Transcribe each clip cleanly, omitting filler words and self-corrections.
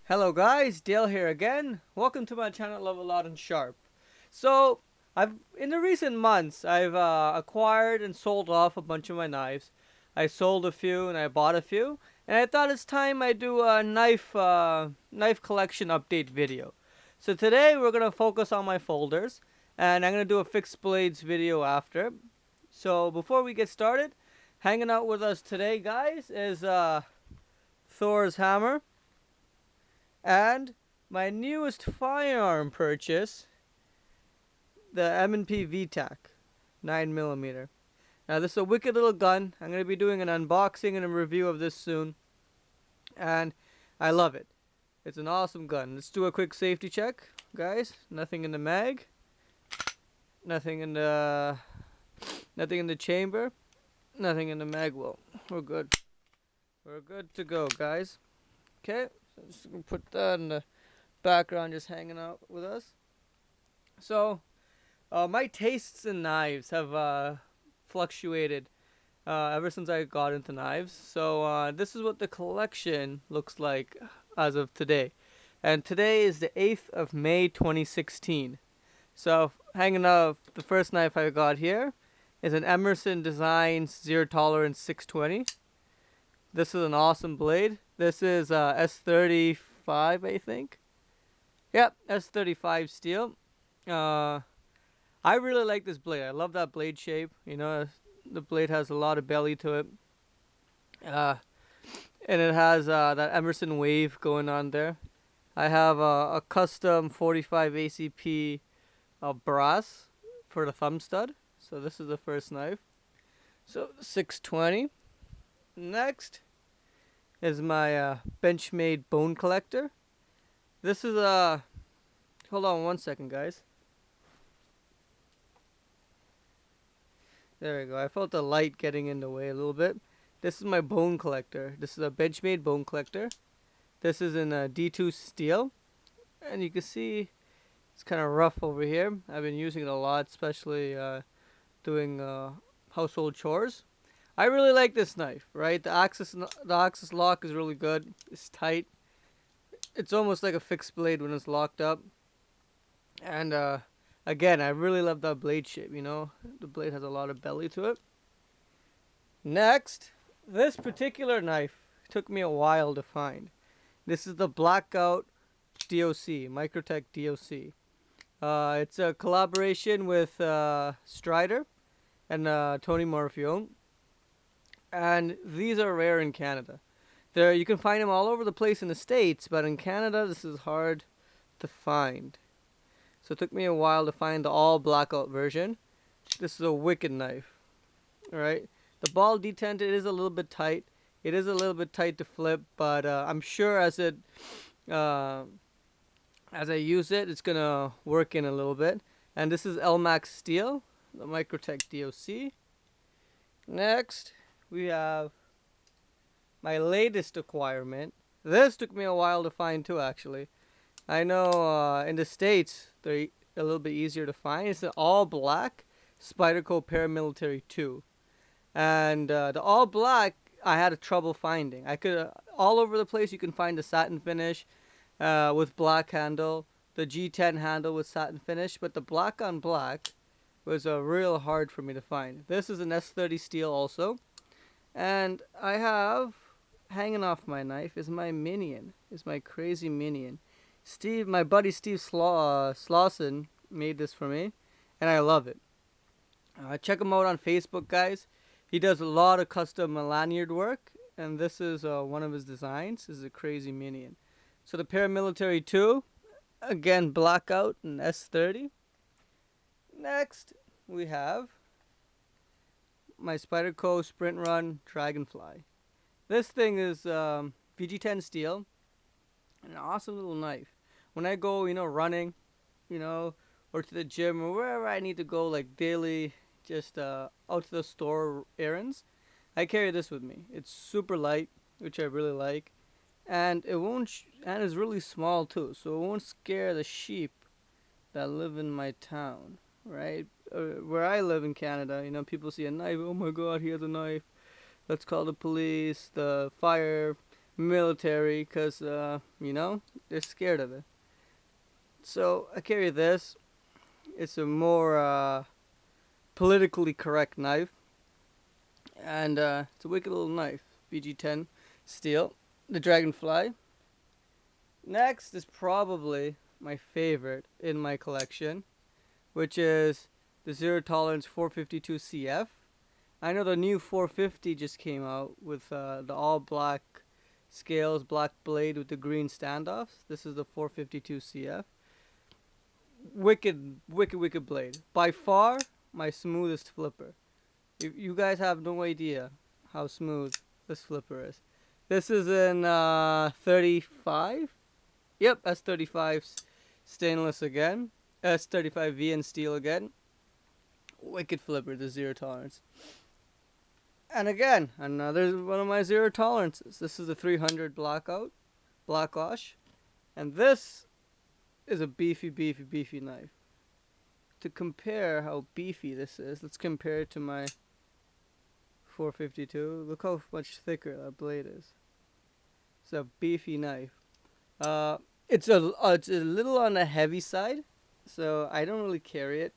Hello guys, Dale here again. Welcome to my channel Love a Lot and Sharp. So, in the recent months, I've acquired and sold off a bunch of my knives. I sold a few and I bought a few, and I thought it's time I do a knife collection update video. So today we're gonna focus on my folders, and I'm gonna do a fixed blades video after. So before we get started, hanging out with us today, guys, is Thors Hammer. And my newest firearm purchase, the M&P VTAC 9mm. Now this is a wicked little gun. I'm going to be doing an unboxing and a review of this soon. And I love it. It's an awesome gun. Let's do a quick safety check, guys. Nothing in the mag. Nothing in the chamber. Nothing in the mag well. We're good. We're good to go, guys. Okay. So I'm just going to put that in the background, just hanging out with us. So, my tastes in knives have fluctuated ever since I got into knives. So this is what the collection looks like as of today. And today is the 8th of May 2016. So hanging out, the first knife I got here is an Emerson Designs Zero Tolerance 620. This is an awesome blade. This is S35, I think. Yep, S35 steel. I really like this blade. I love that blade shape. You know, the blade has a lot of belly to it. And it has that Emerson wave going on there. I have a custom 45 ACP brass for the thumb stud. So this is the first knife. So 620. Next is my Benchmade bone collector. This is a... hold on one second, guys. There we go. I felt the light getting in the way a little bit. This is my bone collector. This is a Benchmade bone collector. This is in a D2 steel. And you can see it's kind of rough over here. I've been using it a lot, especially doing household chores. I really like this knife, right? The axis lock is really good. It's tight. It's almost like a fixed blade when it's locked up. And again, I really love that blade shape, you know. The blade has a lot of belly to it. Next, this particular knife took me a while to find. This is the Blackout DOC, Microtech DOC. It's a collaboration with Strider and Tony Morfione. And these are rare in Canada. You can find them all over the place in the States, but in Canada, this is hard to find. So it took me a while to find the all blackout version. This is a wicked knife. Alright. The ball detent, it is a little bit tight. It is a little bit tight to flip, but I'm sure as I use it, it's gonna work in a little bit. And this is LMAX steel, the Microtech DOC. Next, we have my latest acquirement. This took me a while to find too, actually. I know in the States, they're a little bit easier to find. It's an all black Sypderco Paramilitary 2. And the all black, I had trouble finding. I could, all over the place, you can find the satin finish with black handle, the G10 handle with satin finish, but the black on black was real hard for me to find. This is an S30 steel also. And I have, hanging off my knife, is my minion, is my crazy minion. Steve, my buddy Steve Slawson made this for me, and I love it. Check him out on Facebook, guys. He does a lot of custom lanyard work, and this is one of his designs. This is a crazy minion. So the Paramilitary 2, again, blackout and S30. Next, we have my Sypderco Sprint Run Dragonfly. This thing is VG10 steel, an awesome little knife. When I go, you know, running, you know, or to the gym or wherever I need to go, like daily, just out to the store errands, I carry this with me. It's super light, which I really like, and it won't, and it's really small too, so it won't scare the sheep that live in my town, right? Where I live in Canada, you know, people see a knife. Oh my God, he has a knife. Let's call the police, the fire. military because, you know, they're scared of it. So I carry this. It's a more politically correct knife. And it's a wicked little knife. BG10 steel. The Dragonfly. Next is probably my favorite in my collection, which is the Zero Tolerance 452 CF. I know the new 450 just came out with the all black scales, black blade with the green standoffs. This is the 452 CF. Wicked, wicked, wicked blade. By far, my smoothest flipper. You guys have no idea how smooth this flipper is. This is in 35. Yep, S35 stainless again. S35V in steel again. Wicked flipper, the Zero Tolerance. And again, another one of my zero tolerances. This is the 300 Black Wash. And this is a beefy, beefy, beefy knife. To compare how beefy this is, let's compare it to my 452. Look how much thicker that blade is. It's a beefy knife. It's a little on the heavy side, so I don't really carry it.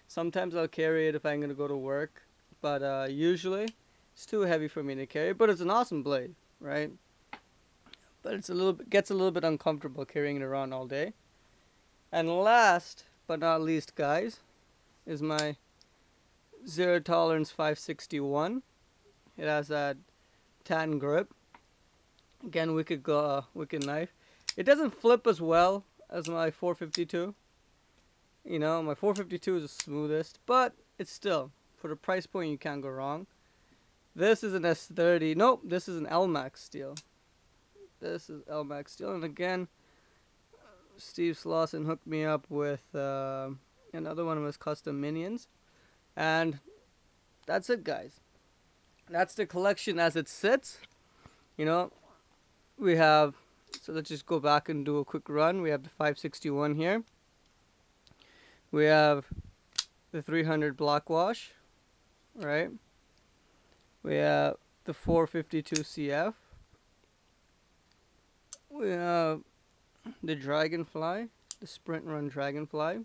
Sometimes I'll carry it if I'm gonna go to work, but usually it's too heavy for me to carry. But it's an awesome blade, right? But it's gets a little bit uncomfortable carrying it around all day. And last but not least, guys, is my Zero Tolerance 561. It has that tan grip. Again, wicked knife. It doesn't flip as well as my 452. You know, my 452 is the smoothest, but it's still, for the price point, you can't go wrong. This is an S30. Nope, this is an LMAX steel. This is LMAX steel. And again, Steve Slauson hooked me up with another one of his custom minions. And that's it, guys. That's the collection as it sits. You know, we have, so let's just go back and do a quick run. We have the 561 here. We have the 300 Black Wash, right? We have the 452 CF. We have the Dragonfly, the Sprint Run Dragonfly.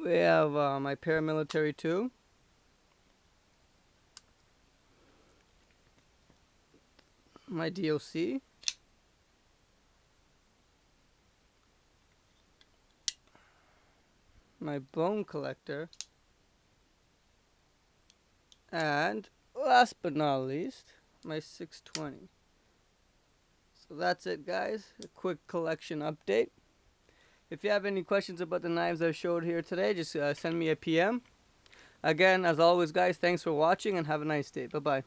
We have my Paramilitary 2. My DOC. My Bone Collector. And last but not least, my 620. So that's it, guys. A quick collection update. If you have any questions about the knives I showed here today, just send me a PM. Again, as always, guys, thanks for watching and have a nice day. Bye-bye.